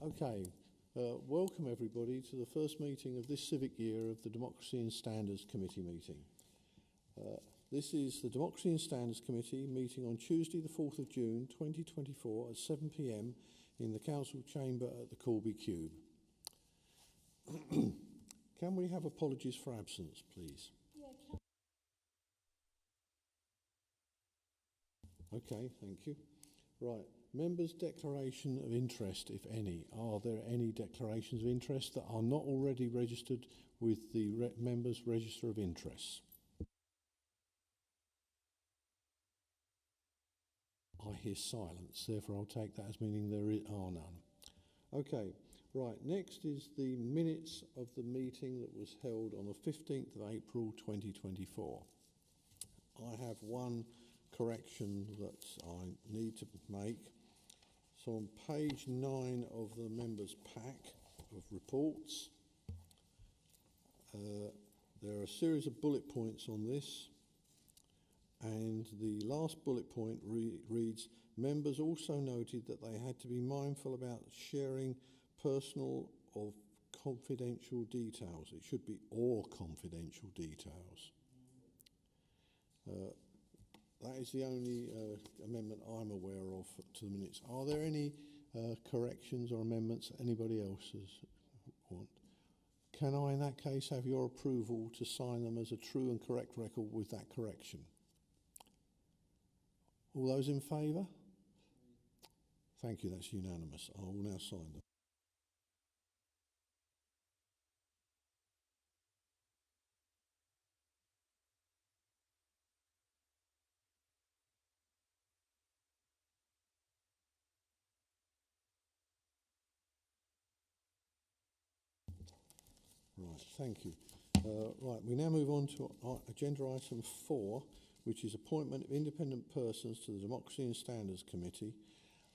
Okay, welcome everybody to the first meeting of this civic year of the Democracy and Standards Committee meeting. This is the Democracy and Standards Committee meeting on Tuesday the 4th of June 2024 at 7 p.m. in the Council Chamber at the Corby Cube. Can we have apologies for absence, please? Okay, thank you. Right, members' declaration of interest, if any. Are there any declarations of interest that are not already registered with the members' register of interests? I hear silence, therefore I'll take that as meaning there are none. Okay, right, next is the minutes of the meeting that was held on the 15th of April 2024. I have one correction that I need to make. So on page 9 of the members' pack of reports, there are a series of bullet points on this, and the last bullet point reads, members also noted that they had to be mindful about sharing personal or confidential details. It should be or confidential details. That is the only amendment I'm aware of to the minutes. Are there any corrections or amendments anybody else want? Can I, in that case, have your approval to sign them as a true and correct record with that correction? All those in favour? Thank you, that's unanimous. I will now sign them. Right, thank you. Right, we now move on to agenda item 4, which is appointment of independent persons to the Democracy and Standards Committee.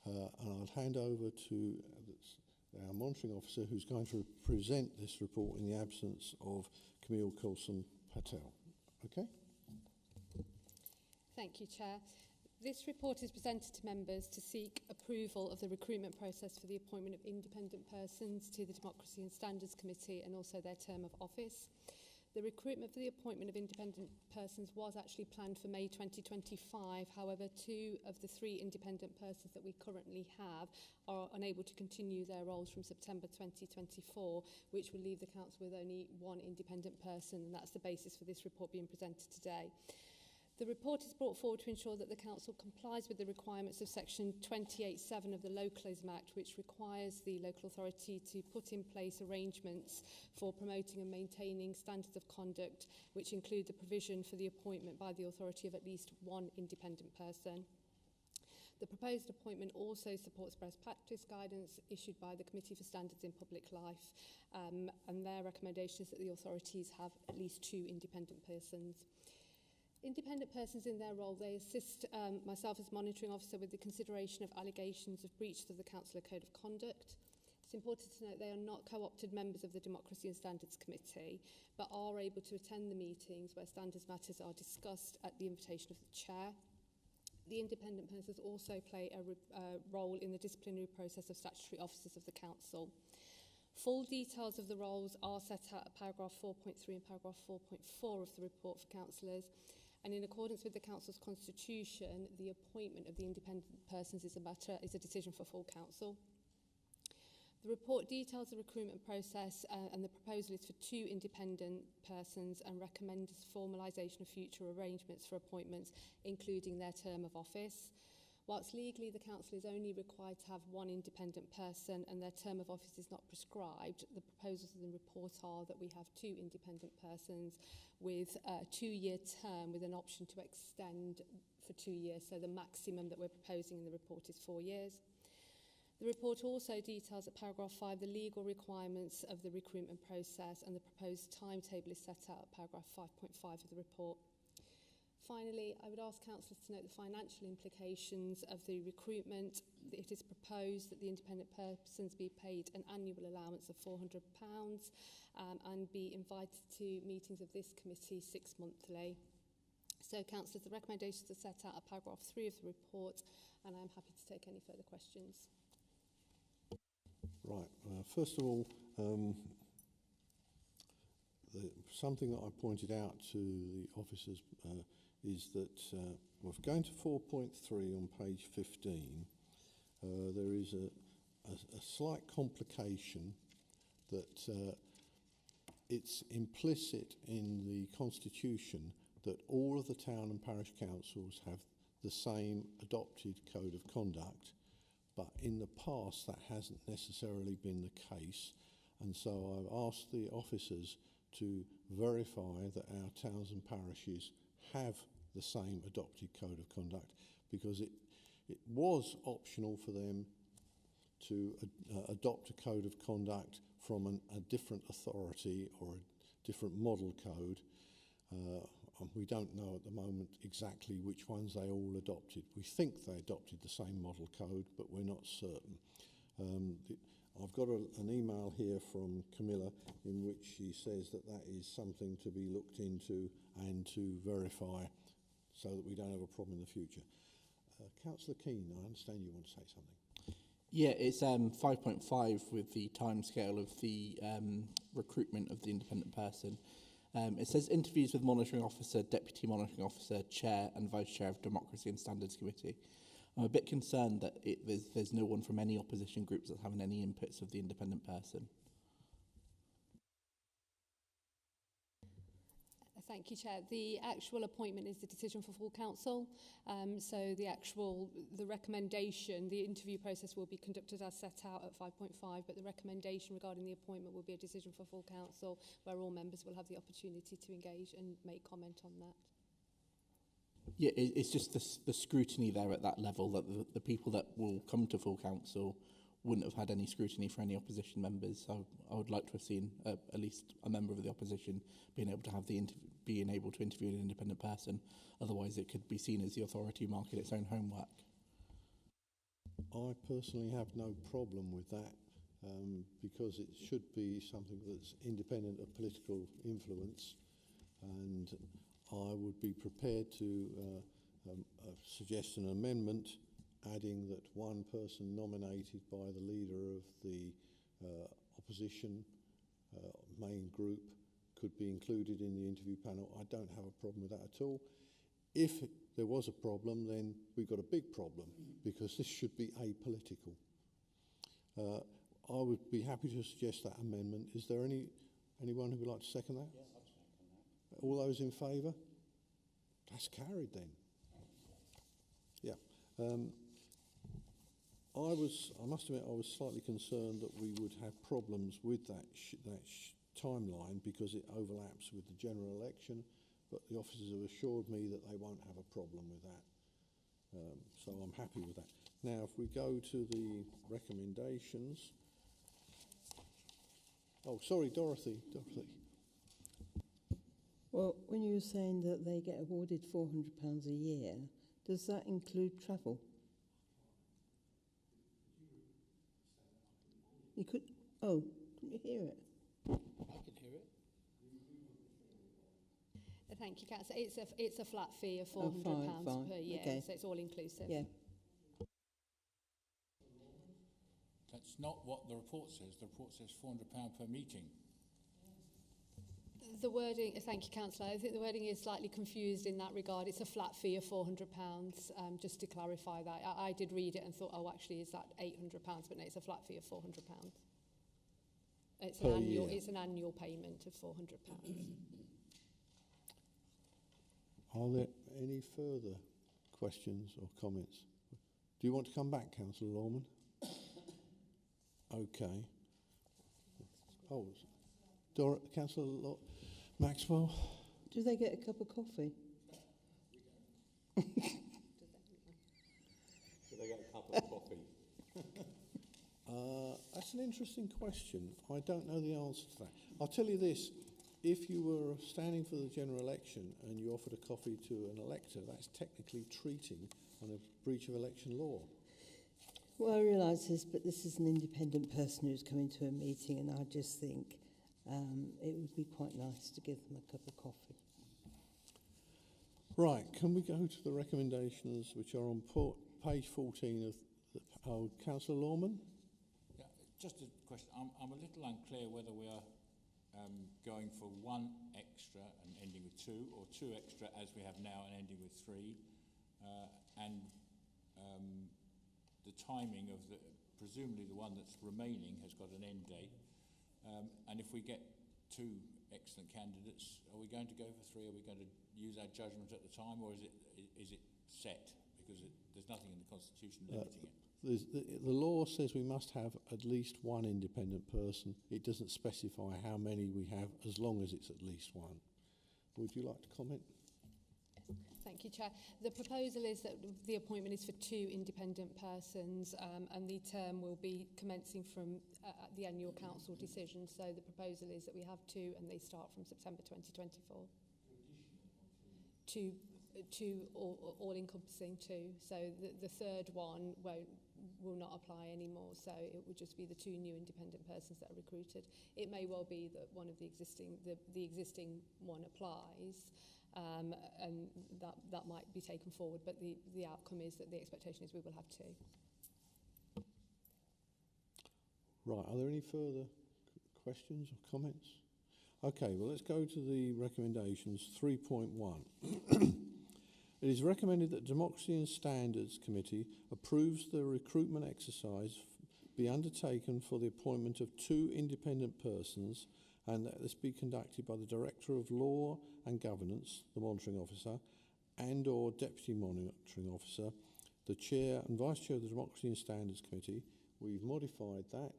And I'll hand over to our monitoring officer who's going to present this report in the absence of Camille Coulson-Patel. Okay? Thank you, Chair. This report is presented to members to seek approval of the recruitment process for the appointment of independent persons to the Democracy and Standards Committee and also their term of office. The recruitment for the appointment of independent persons was actually planned for May 2025. However, 2 of the 3 independent persons that we currently have are unable to continue their roles from September 2024, which will leave the Council with only 1 independent person, and that's the basis for this report being presented today. The report is brought forward to ensure that the Council complies with the requirements of Section 28(7) of the Localism Act, which requires the local authority to put in place arrangements for promoting and maintaining standards of conduct, which include the provision for the appointment by the authority of at least 1 independent person. The proposed appointment also supports best practice guidance issued by the Committee for Standards in Public Life, and their recommendation is that the authorities have at least 2 independent persons. Independent persons in their role, they assist myself as monitoring officer with the consideration of allegations of breach of the Councillor Code of Conduct. It's important to note they are not co-opted members of the Democracy and Standards Committee, but are able to attend the meetings where standards matters are discussed at the invitation of the Chair. The independent persons also play a role in the disciplinary process of statutory officers of the Council. Full details of the roles are set out at paragraph 4.3 and paragraph 4.4 of the report for councillors. And in accordance with the Council's constitution, the appointment of the independent persons is a decision for full Council. The report details the recruitment process and the proposal is for 2 independent persons and recommends formalisation of future arrangements for appointments, including their term of office. Whilst legally the Council is only required to have 1 independent person and their term of office is not prescribed, the proposals in the report are that we have 2 independent persons with a 2-year term with an option to extend for 2 years, so the maximum that we're proposing in the report is 4 years. The report also details at paragraph 5 the legal requirements of the recruitment process, and the proposed timetable is set out at paragraph 5.5 of the report. Finally, I would ask councillors to note the financial implications of the recruitment. It is proposed that the independent persons be paid an annual allowance of £400 and be invited to meetings of this committee 6 monthly. So, councillors, the recommendations are set out at paragraph 3 of the report, and I am happy to take any further questions. Right. First of all, something that I pointed out to the officers is that, well, going to 4.3 on page 15, there is a slight complication that it's implicit in the Constitution that all of the town and parish councils have the same adopted code of conduct, but in the past that hasn't necessarily been the case, and so I've asked the officers to verify that our towns and parishes have the same adopted code of conduct, because it was optional for them to adopt a code of conduct from a different authority or a different model code. We don't know at the moment exactly which ones they all adopted. We think they adopted the same model code, but we're not certain. I've got an email here from Camilla in which she says that that is something to be looked into and to verify so that we don't have a problem in the future. Councillor Keane, I understand you want to say something. Yeah, it's 5.5 with the timescale of the recruitment of the independent person. It says interviews with monitoring officer, deputy monitoring officer, chair and vice chair of Democracy and Standards Committee. I'm a bit concerned that there's no one from any opposition groups that's having any inputs of the independent person. Thank you, Chair. The actual appointment is the decision for full council. So the recommendation, the interview process will be conducted as set out at 5.5, but the recommendation regarding the appointment will be a decision for full council, where all members will have the opportunity to engage and make comment on that. Yeah, it's just the scrutiny there at that level, that the people that will come to full council wouldn't have had any scrutiny for any opposition members. So I would like to have seen at least a member of the opposition being able to have being able to interview an independent person. Otherwise, it could be seen as the authority marking its own homework. I personally have no problem with that, because it should be something that's independent of political influence, and I would be prepared to suggest an amendment adding that one person nominated by the leader of the opposition main group could be included in the interview panel. I don't have a problem with that at all. If there was a problem, then we've got a big problem, because this should be apolitical. I would be happy to suggest that amendment. Is there anyone who would like to second that? Yes, I'll second that. All those in favour? That's carried then. Yeah. I must admit, I was slightly concerned that we would have problems with that timeline, because it overlaps with the general election, but the officers have assured me that they won't have a problem with that. So I'm happy with that. Now, if we go to the recommendations. Oh, sorry, Dorothy. Well, when you were saying that they get awarded £400 a year, does that include travel? You could. Oh, didn't you hear it? I can hear it. Thank you, Councillor. It's a flat fee of £400 per year, okay. So it's all inclusive. Yeah. That's not what the report says. The report says £400 per meeting. The wording, thank you, Councillor. I think the wording is slightly confused in that regard. It's a flat fee of £400, just to clarify that. I did read it and thought, oh, actually, is that £800? But no, it's a flat fee of £400. It's an annual payment of £400. Are there any further questions or comments? Do you want to come back, Councillor Lorman? Okay. Oh, Councillor Maxwell? Do they get a cup of coffee? Do they get a cup of coffee? That's an interesting question. I don't know the answer to that. I'll tell you this. If you were standing for the general election and you offered a coffee to an elector, that's technically treating on a breach of election law. Well, I realise this, but this is an independent person who's coming to a meeting, and I just think it would be quite nice to give them a cup of coffee. Right, can we go to the recommendations which are on page 14 of Councillor Lorman? Yeah, just a question. I'm a little unclear whether we are going for one extra and ending with two, or two extra as we have now and ending with three, and the timing of the, presumably the one that's remaining has got an end date, and if we get two excellent candidates, are we going to go for three? Are we going to use our judgment at the time, or is it set? Because there's nothing in the Constitution limiting it. The law says we must have at least one independent person. It doesn't specify how many we have, as long as it's at least one. Would you like to comment? Thank you, Chair. The proposal is that the appointment is for two independent persons, and the term will be commencing from the annual council decision. So the proposal is that we have two, and they start from September 2024. Two all-encompassing two. So the third one will not apply anymore. So it would just be the two new independent persons that are recruited. It may well be that one of the existing one applies. And that might be taken forward, but the outcome is that the expectation is we will have two. Right, are there any further questions or comments? Okay, well, let's go to the recommendations. 3.1. It is recommended that Democracy and Standards Committee approves the recruitment exercise be undertaken for the appointment of two independent persons, and that this be conducted by the Director of Law and Governance, the Monitoring Officer, and or Deputy Monitoring Officer, the Chair and Vice Chair of the Democracy and Standards Committee. We've modified that,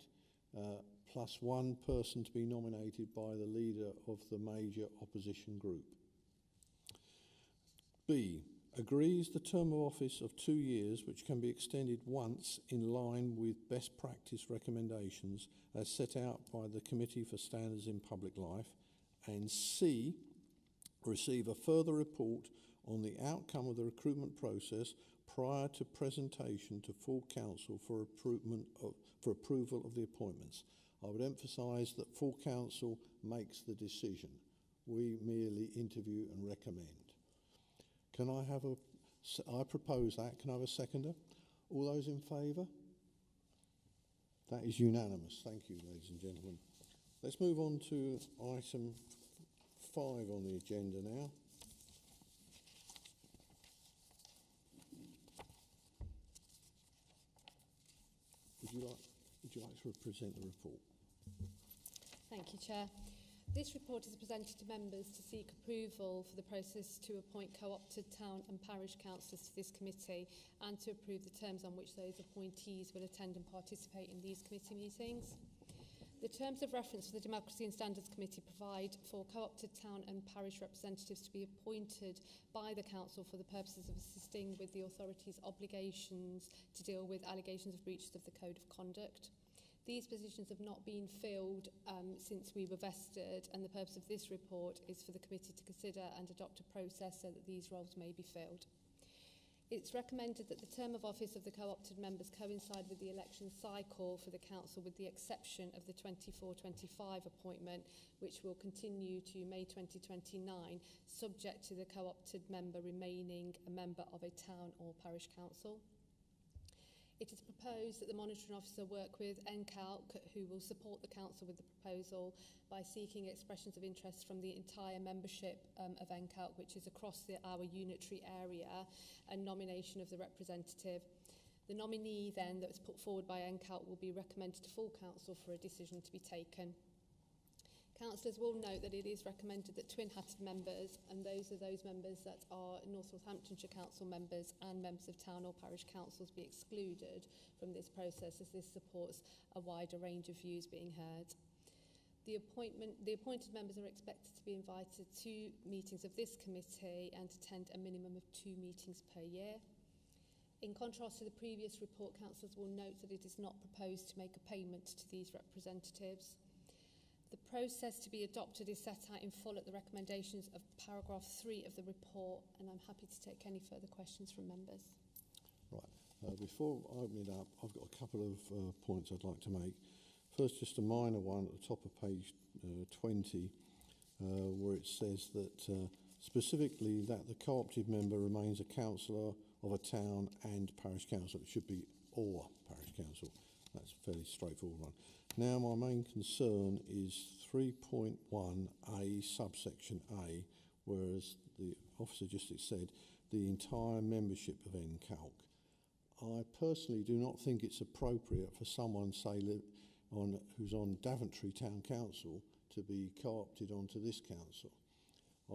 plus one person to be nominated by the leader of the major opposition group. B. Agrees the term of office of 2 years, which can be extended once in line with best practice recommendations as set out by the Committee for Standards in Public Life. And C. Receive a further report on the outcome of the recruitment process prior to presentation to full council for approval of the appointments. I would emphasise that full council makes the decision. We merely interview and recommend. Can I have I propose that. Can I have a seconder? All those in favour? That is unanimous. Thank you, ladies and gentlemen. Let's move on to item 5 on the agenda now. Would you like to present the report? Thank you, Chair. This report is presented to members to seek approval for the process to appoint co-opted town and parish councillors to this committee, and to approve the terms on which those appointees will attend and participate in these committee meetings. The terms of reference for the Democracy and Standards Committee provide for co-opted town and parish representatives to be appointed by the council for the purposes of assisting with the authority's obligations to deal with allegations of breaches of the Code of Conduct. These positions have not been filled since we were vested, and the purpose of this report is for the committee to consider and adopt a process so that these roles may be filled. It's recommended that the term of office of the co-opted members coincide with the election cycle for the council, with the exception of the 24-25 appointment, which will continue to May 2029, subject to the co-opted member remaining a member of a town or parish council. It is proposed that the monitoring officer work with NCALC, who will support the council with the proposal by seeking expressions of interest from the entire membership of NCALC, which is across our unitary area, and nomination of the representative. The nominee then that was put forward by NCALC will be recommended to full council for a decision to be taken. Councillors will note that it is recommended that twin-hatted members, and those are those members that are North Northamptonshire Council members and members of town or parish councils, be excluded from this process, as this supports a wider range of views being heard. The appointed members are expected to be invited to meetings of this committee and attend a minimum of 2 meetings per year. In contrast to the previous report, councillors will note that it is not proposed to make a payment to these representatives. The process to be adopted is set out in full at the recommendations of paragraph 3 of the report, and I'm happy to take any further questions from members. Right, before I open it up, I've got a couple of points I'd like to make. First, just a minor one at the top of page 20, where it says that specifically that the co-opted member remains a councillor of a town and parish council. It should be or parish council. That's a fairly straightforward one. Now my main concern is 3.1a subsection A, whereas the officer just said the entire membership of NCALC. I personally do not think it's appropriate for someone, say, who's on Daventry Town Council to be co-opted onto this council.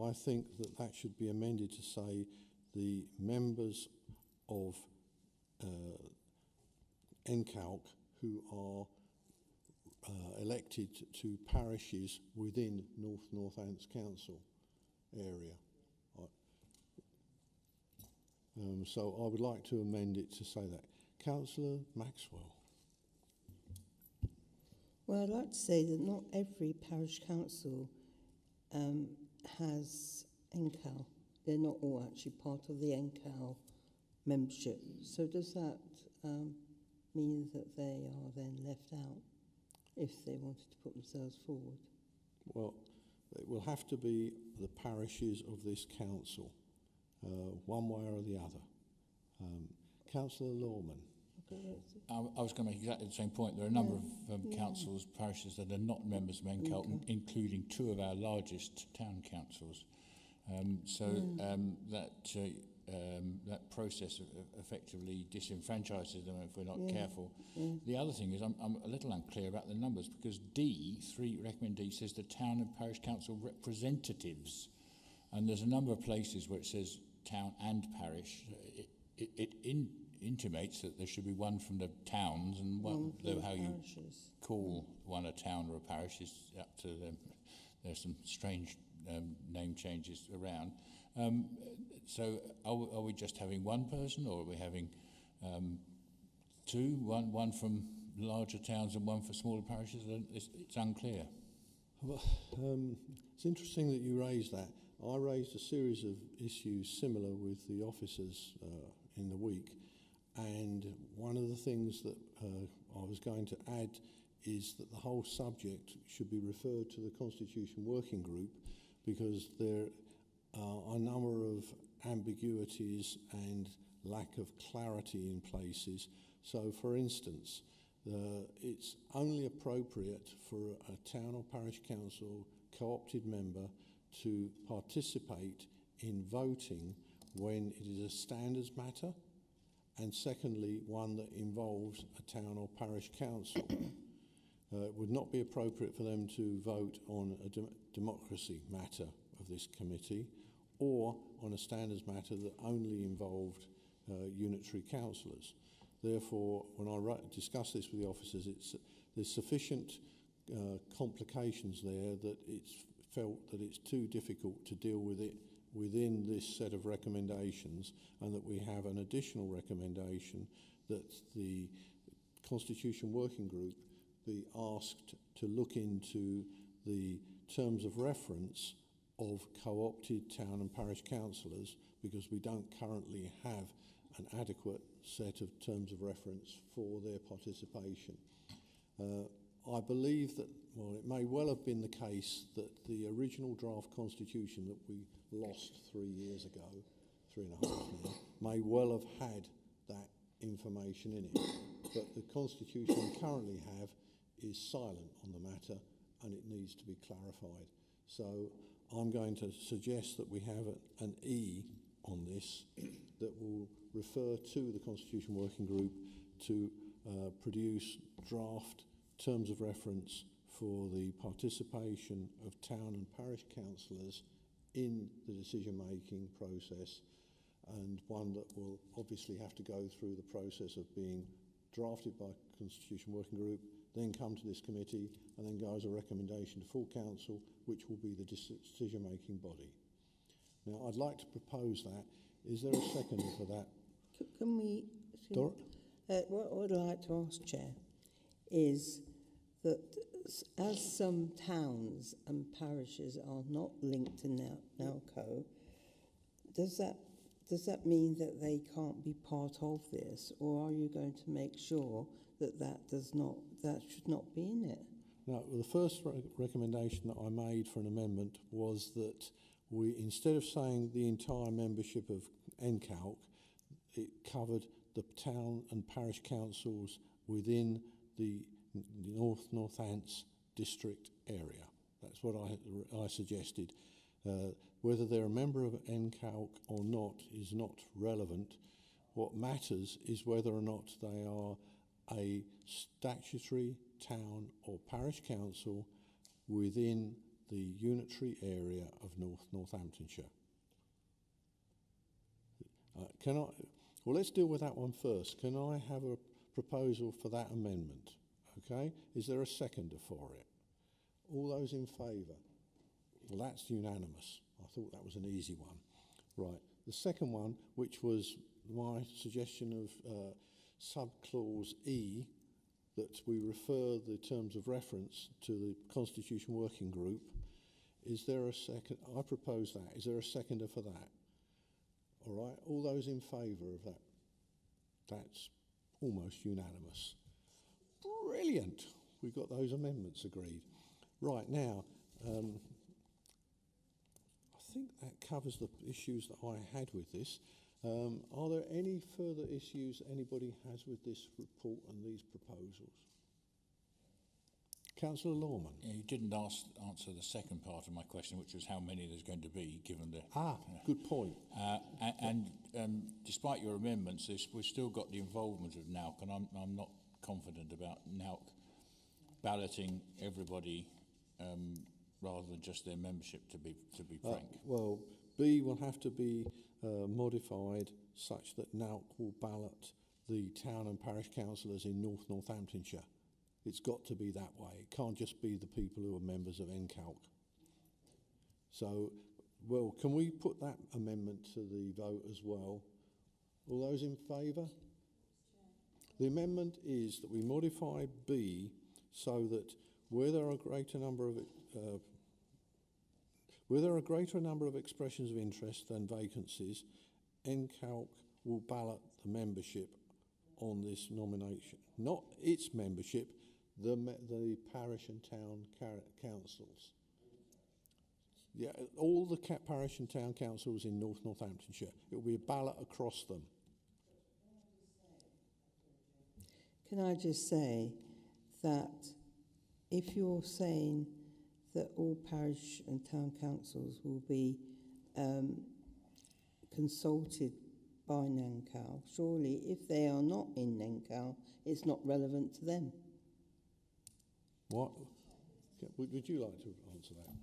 I think that should be amended to say the members of NCALC who are elected to parishes within North Northants Council area. So I would like to amend it to say that. Councillor Maxwell. Well, I'd like to say that not every parish council has NCAL. They're not all actually part of the NCAL membership. So does that mean that they are then left out if they wanted to put themselves forward? Well, it will have to be the parishes of this council, one way or the other. Councillor Lawman. I was going to make exactly the same point. There are a number of councils, parishes that are not members of NCALC, including two of our largest town councils. That process effectively disenfranchises them if we're not careful. The other thing is I'm a little unclear about the numbers, because recommend D says the town and parish council representatives, and there's a number of places where it says town and parish. It intimates that there should be one from the towns, and one, though how you call one a town or a parish is up to them. There's some strange name changes around. So are we just having one person, or are we having two, one from larger towns and one for smaller parishes? It's unclear. Well, it's interesting that you raised that. I raised a series of issues similar with the officers in the week, and one of the things that I was going to add is that the whole subject should be referred to the Constitution Working Group, because there are a number of ambiguities and lack of clarity in places. So, for instance, it's only appropriate for a town or parish council co-opted member to participate in voting when it is a standards matter, and secondly, one that involves a town or parish council. It would not be appropriate for them to vote on a democracy matter of this committee, or on a standards matter that only involved unitary councillors. Therefore, when I discuss this with the officers, there's sufficient complications there that it's felt that it's too difficult to deal with it within this set of recommendations, and that we have an additional recommendation that the Constitution Working Group be asked to look into the terms of reference of co-opted town and parish councillors, because we don't currently have an adequate set of terms of reference for their participation. I believe that, well, it may well have been the case that the original draft constitution that we lost 3 years ago, 3.5 now, may well have had that information in it. But the constitution we currently have is silent on the matter, and it needs to be clarified. So I'm going to suggest that we have an E on this that will refer to the Constitution Working Group to produce draft terms of reference for the participation of town and parish councillors in the decision-making process, and one that will obviously have to go through the process of being drafted by Constitution Working Group, then come to this committee, and then go as a recommendation to full council, which will be the decision-making body. Now, I'd like to propose that. Is there a seconder for that? Can we... what I'd like to ask, Chair, is that as some towns and parishes are not linked to NALCO, does that mean that they can't be part of this, or are you going to make sure that that should not be in it? Now, the first recommendation that I made for an amendment was that we, instead of saying the entire membership of NCALC, it covered the town and parish councils within the North Northants district area. That's what I suggested. Whether they're a member of NCALC or not is not relevant. What matters is whether or not they are a statutory town or parish council within the unitary area of Northamptonshire. Well, let's deal with that one first. Can I have a proposal for that amendment? Okay, is there a seconder for it? All those in favour? Well, that's unanimous. I thought that was an easy one. Right, the second one, which was my suggestion of subclause E, that we refer the terms of reference to the Constitution Working Group. Is there a second? I propose that. Is there a seconder for that? All right, all those in favour of that? That's almost unanimous. Brilliant. We've got those amendments agreed. Right, now, I think that covers the issues that I had with this. Are there any further issues anybody has with this report and these proposals? Councillor Lorman. Yeah, you didn't answer the second part of my question, which was how many there's going to be, given the... Good point. Despite your amendments, we've still got the involvement of NALC, and I'm not confident about NALC balloting everybody rather than just their membership, to be frank. Well, B will have to be modified such that NALC will ballot the town and parish councillors in Northamptonshire. It's got to be that way. It can't just be the people who are members of NCALC. So, well, can we put that amendment to the vote as well? All those in favour? The amendment is that we modify B so that where there are a greater number of expressions of interest than vacancies, NCALC will ballot the membership on this nomination. Not its membership, the parish and town councils. Yeah, all the parish and town councils in Northamptonshire. It will be a ballot across them. Can I just say that if you're saying that all parish and town councils will be consulted by NCALC, surely if they are not in NCALC, it's not relevant to them. What? Would you like to answer that?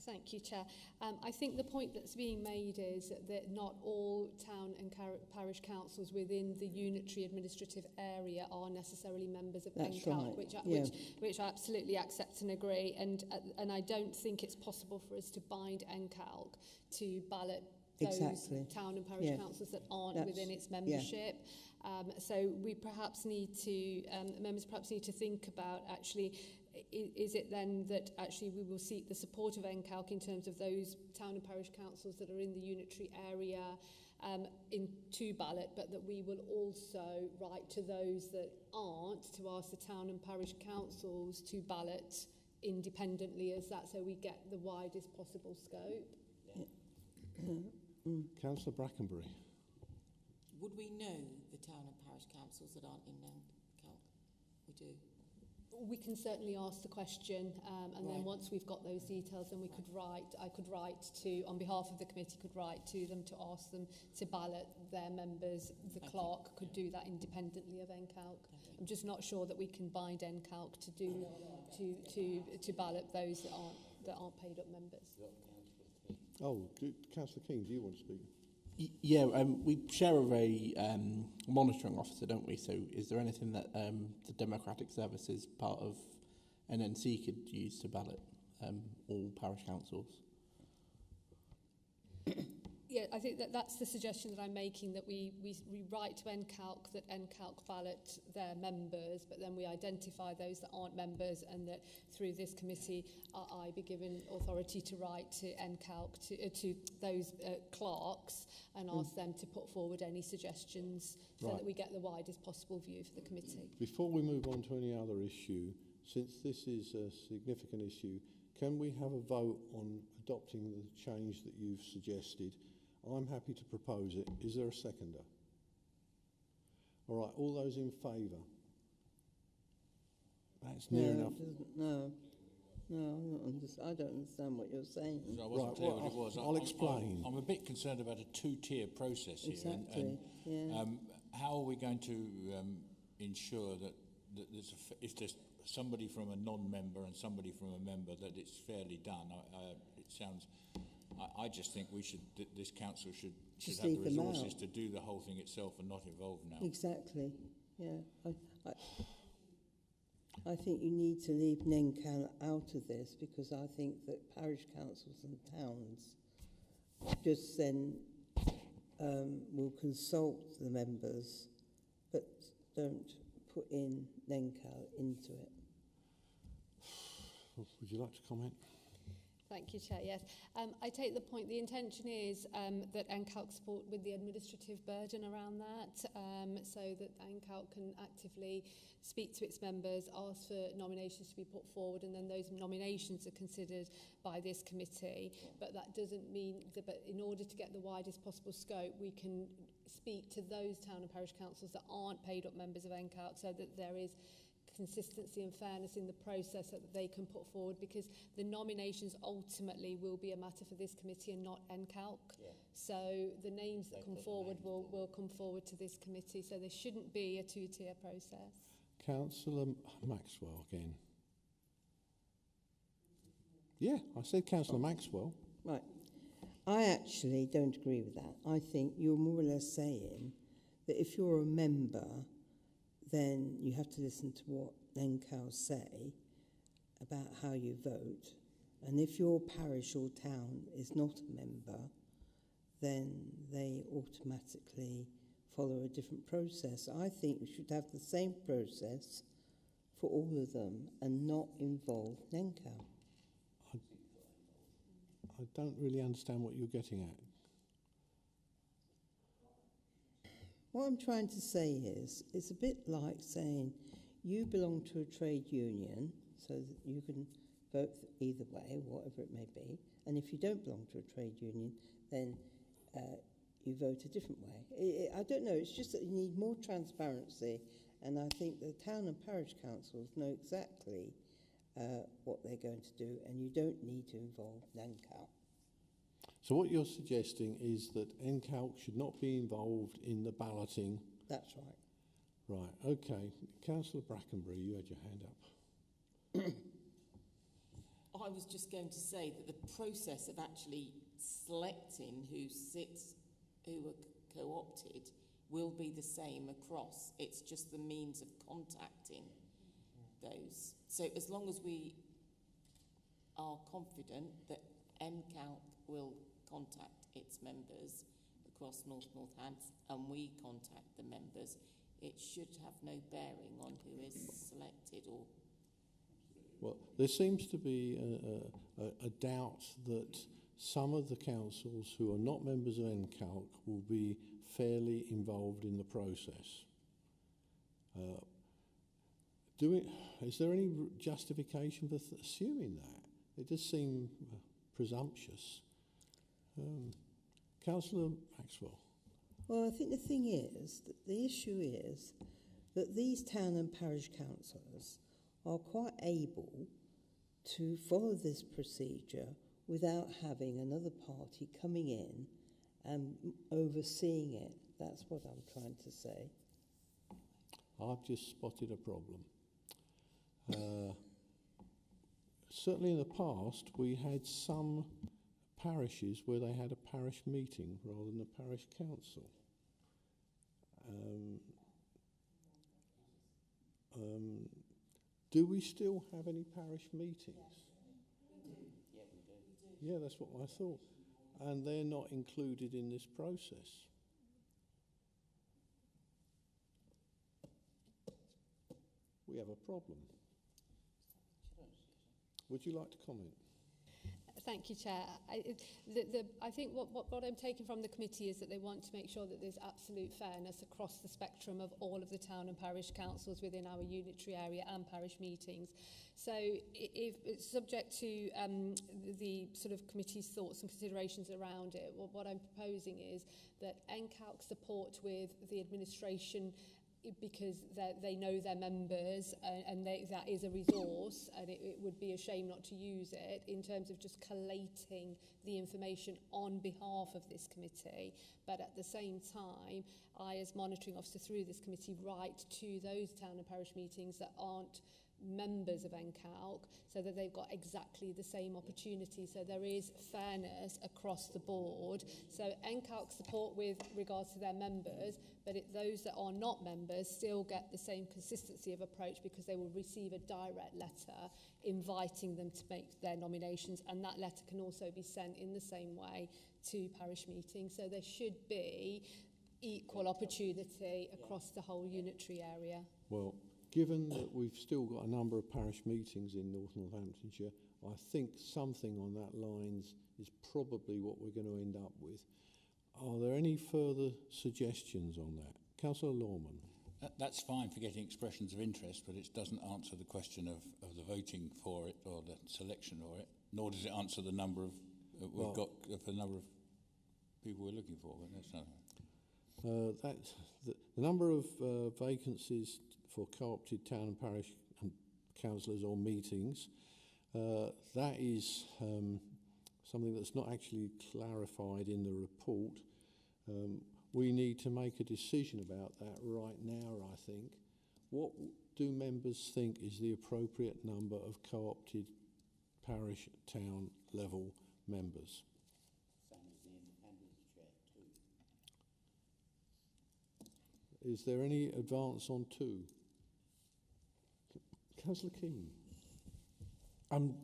Thank you, Chair. I think the point that's being made is that not all town and parish councils within the unitary administrative area are necessarily members of That's NCALC, right. which I absolutely accept and agree. And I don't think it's possible for us to bind NCALC to ballot those town and parish councils that aren't within its membership. So we perhaps need to, members perhaps need to think about actually, is it then that actually we will seek the support of NCALC in terms of those town and parish councils that are in the unitary area to ballot, but that we will also write to those that aren't to ask the town and parish councils to ballot independently as that, so we get the widest possible scope? Councillor Brackenbury. Would we know the town and parish councils that aren't in NCALC? We do. We can certainly ask the question, and then once we've got those details, then we could I could write to, on behalf of the committee, could write to them to ask them to ballot their members. The clerk could do that independently of NCALC. I'm just not sure that we can bind NCALC to ballot those that aren't paid up members. Oh, Councillor King, do you want to speak? Yeah, we share a monitoring officer, don't we? So is there anything that the Democratic Services part of NNC could use to ballot all parish councils? Yeah, I think that's the suggestion that I'm making, that we write to NCALC that NCALC ballot their members, but then we identify those that aren't members, and that through this committee I be given authority to write to NCALC, to those clerks, and ask them to put forward any suggestions so that we get the widest possible view for the committee. Before we move on to any other issue, since this is a significant issue, can we have a vote on adopting the change that you've suggested? I'm happy to propose it. Is there a seconder? All right, all those in favour? That's near enough. It doesn't. No, I don't understand what you're saying. So I wasn't Right, clear well, what it was. I'll explain. I'm a bit concerned about a two-tier process here. Exactly. Yeah. How are we going to ensure that if there's somebody from a non-member and somebody from a member, that it's fairly done? It sounds. I just think this council should Just have the leave them resources out. to do the whole thing itself and not involve now. Exactly. Yeah. I think you need to leave Nencal out of this, because I think that parish councils and towns just then will consult the members, but don't put in Nencal into it. Would you like to comment? Thank you, Chair. Yes, I take the point. The intention is that NCALC support with the administrative burden around that, so that NCALC can actively speak to its members, ask for nominations to be put forward, and then those nominations are considered by this committee. But that doesn't mean that, but in order to get the widest possible scope, we can speak to those town and parish councils that aren't paid up members of NCALC, so that there is consistency and fairness in the process that they can put forward, because the nominations ultimately will be a matter for this committee and not NCALC. Yeah. So the names that come forward will come forward to this committee, so there shouldn't be a two-tier process. Councillor Maxwell again. Yeah, I said Councillor Maxwell. Right. I actually don't agree with that. I think you're more or less saying that if you're a member, then you have to listen to what NCAL say about how you vote. And if your parish or town is not a member, then they automatically follow a different process. I think we should have the same process for all of them and not involve NCAL. I don't really understand what you're getting at. What I'm trying to say is, it's a bit like saying you belong to a trade union, so that you can vote either way, whatever it may be. And if you don't belong to a trade union, then you vote a different way. I don't know, it's just that you need more transparency. And I think the town and parish councils know exactly what they're going to do, and you don't need to involve NCAL. So what you're suggesting is that NCALC should not be involved in the balloting. That's right. Right, okay. Councillor Brackenbury, you had your hand up. I was just going to say that the process of actually selecting who are co-opted will be the same across. It's just the means of contacting those. So as long as we are confident that NCALC will contact its members across Northants, and we contact the members, it should have no bearing on who is selected. Or Well, there seems to be a doubt that some of the councils who are not members of NCALC will be fairly involved in the process. Is there any justification for assuming that? It does seem presumptuous. Councillor Maxwell. Well, I think the thing is, that the issue is that these town and parish councillors are quite able to follow this procedure without having another party coming in and overseeing it. That's what I'm trying to say. I've just spotted a problem. Certainly in the past, we had some parishes where they had a parish meeting rather than a parish council. Do we still have any parish meetings? yeah, we do. Yeah, that's what I thought. And they're not included in this process. We have a problem. Would you like to comment? Thank you, Chair. I think what I'm taking from the committee is that they want to make sure that there's absolute fairness across the spectrum of all of the town and parish councils within our unitary area and parish meetings. So if it's subject to the sort of committee's thoughts and considerations around it, what I'm proposing is that NCALC support with the administration because they know their members, and that is a resource, and it would be a shame not to use it in terms of just collating the information on behalf of this committee. But at the same time, I, as monitoring officer through this committee, write to those town and parish meetings that aren't members of NCALC, so that they've got exactly the same opportunity. So there is fairness across the board. So NCALC support with regards to their members, but those that are not members still get the same consistency of approach, because they will receive a direct letter inviting them to make their nominations, and that letter can also be sent in the same way to parish meetings. So there should be equal opportunity across the whole unitary area. Well, given that we've still got a number of parish meetings in North Northamptonshire, I think something on that lines is probably what we're going to end up with. Are there any further suggestions on that? Councillor Lorman. That's fine for getting expressions of interest, but it doesn't answer the question of the voting for it or the selection for it, nor does it answer the number of we've got for the number of people we're looking for. But that's nothing. The number of vacancies for co-opted town and parish and councillors or meetings, that is something that's not actually clarified in the report. We need to make a decision about that right now, I think. What do members think is the appropriate number of co-opted parish town level members? Same as the independence chair, 2. Is there any advance on 2? Councillor Keane. I'm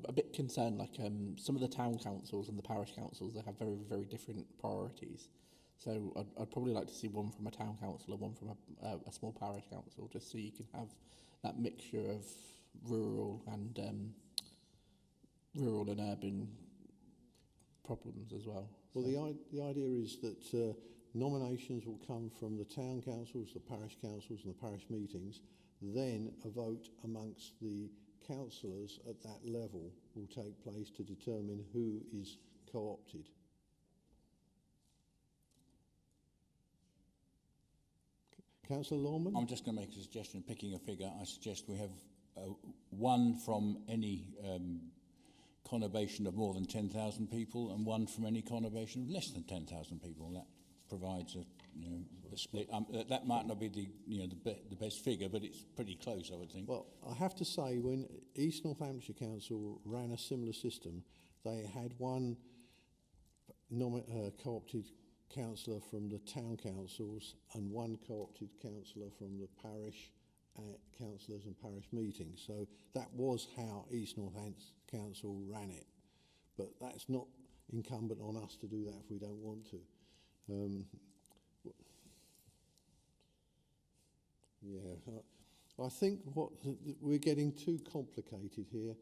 a bit concerned, like some of the town councils and the parish councils, they have very, very different priorities. So I'd probably like to see one from a town council and one from a small parish council, just so you can have that mixture of rural and urban problems as well. Well, the idea is that nominations will come from the town councils, the parish councils and the parish meetings. Then a vote amongst the councillors at that level will take place to determine who is co-opted. Councillor Lorman? I'm just going to make a suggestion, picking a figure. I suggest we have one from any conurbation of more than 10,000 people and one from any conurbation of less than 10,000 people. That provides a split. That might not be the best figure, but it's pretty close, I would think. Well, I have to say, when East Northamptonshire Council ran a similar system, they had one co-opted councillor from the town councils and one co-opted councillor from the parish councillors and parish meetings. So that was how East Northampton Council ran it. But that's not incumbent on us to do that if we don't want to. I think we're getting too complicated here.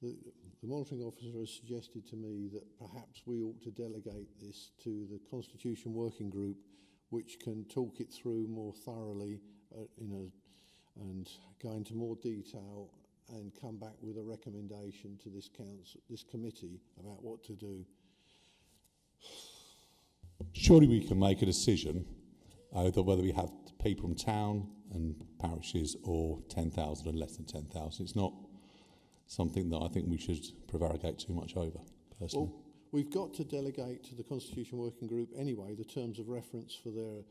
The monitoring officer has suggested to me that perhaps we ought to delegate this to the Constitution Working Group, which can talk it through more thoroughly and go into more detail and come back with a recommendation to this committee about what to do. Surely we can make a decision either whether we have people from town and parishes or 10,000 and less than 10,000. It's not something that I think we should prevaricate too much over, personally. Well, we've got to delegate to the Constitution Working Group anyway the terms of reference for their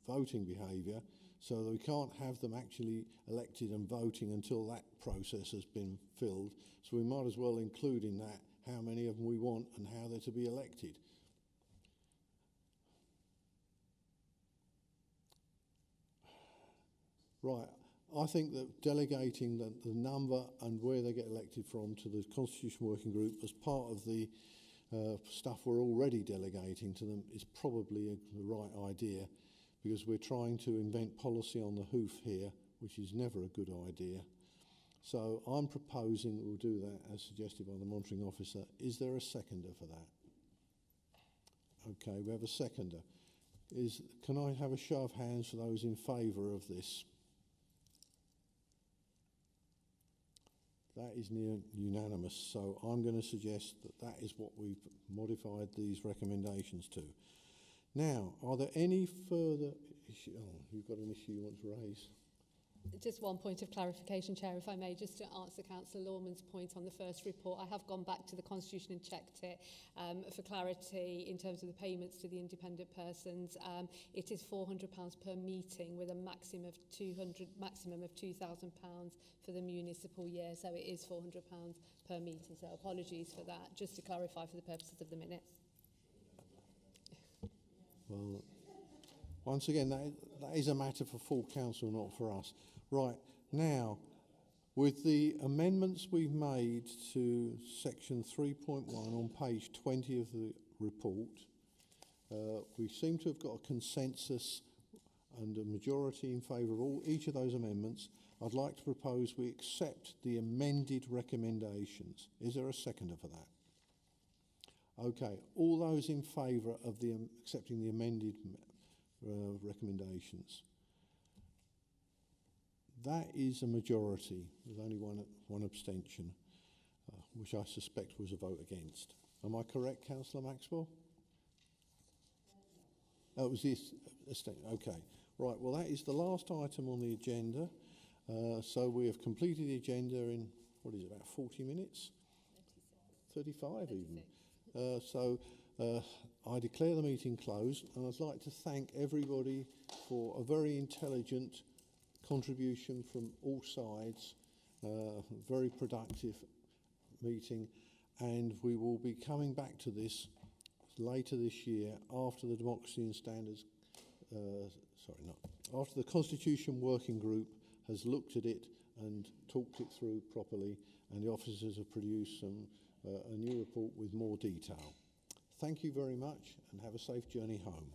voting behaviour, so that we can't have them actually elected and voting until that process has been filled. So we might as well include in that how many of them we want and how they're to be elected. Right, I think that delegating the number and where they get elected from to the Constitution Working Group as part of the stuff we're already delegating to them is probably the right idea, because we're trying to invent policy on the hoof here, which is never a good idea. So I'm proposing that we'll do that as suggested by the monitoring officer. Is there a seconder for that? Okay, we have a seconder. Can I have a show of hands for those in favour of this? That is near unanimous, so I'm going to suggest that that is what we've modified these recommendations to. Now, are there any further issues? Oh, you've got an issue you want to raise? Just one point of clarification, Chair, if I may, just to answer Councillor Lawman's point on the first report. I have gone back to the Constitution and checked it for clarity in terms of the payments to the independent persons. It is £400 per meeting with a maximum of £2,000 for the municipal year. So it is £400 per meeting. So apologies for that, just to clarify for the purposes of the minutes. Well, once again, that is a matter for full council, not for us. Right, now, with the amendments we've made to section 3.1 on page 20 of the report, we seem to have got a consensus and a majority in favour of each of those amendments. I'd like to propose we accept the amended recommendations. Is there a seconder for that? Okay, all those in favour of accepting the amended recommendations? That is a majority. There's only one abstention, which I suspect was a vote against. Am I correct, Councillor Maxwell? Oh, it was this. Okay. Right. Well, that is the last item on the agenda. So we have completed the agenda in, what is it, about 40 minutes? 35 even. So I declare the meeting closed, and I'd like to thank everybody for a very intelligent contribution from all sides, very productive meeting, and we will be coming back to this later this year after the Democracy and Standards, after the Constitution Working Group has looked at it and talked it through properly, and the officers have produced a new report with more detail. Thank you very much, and have a safe journey home.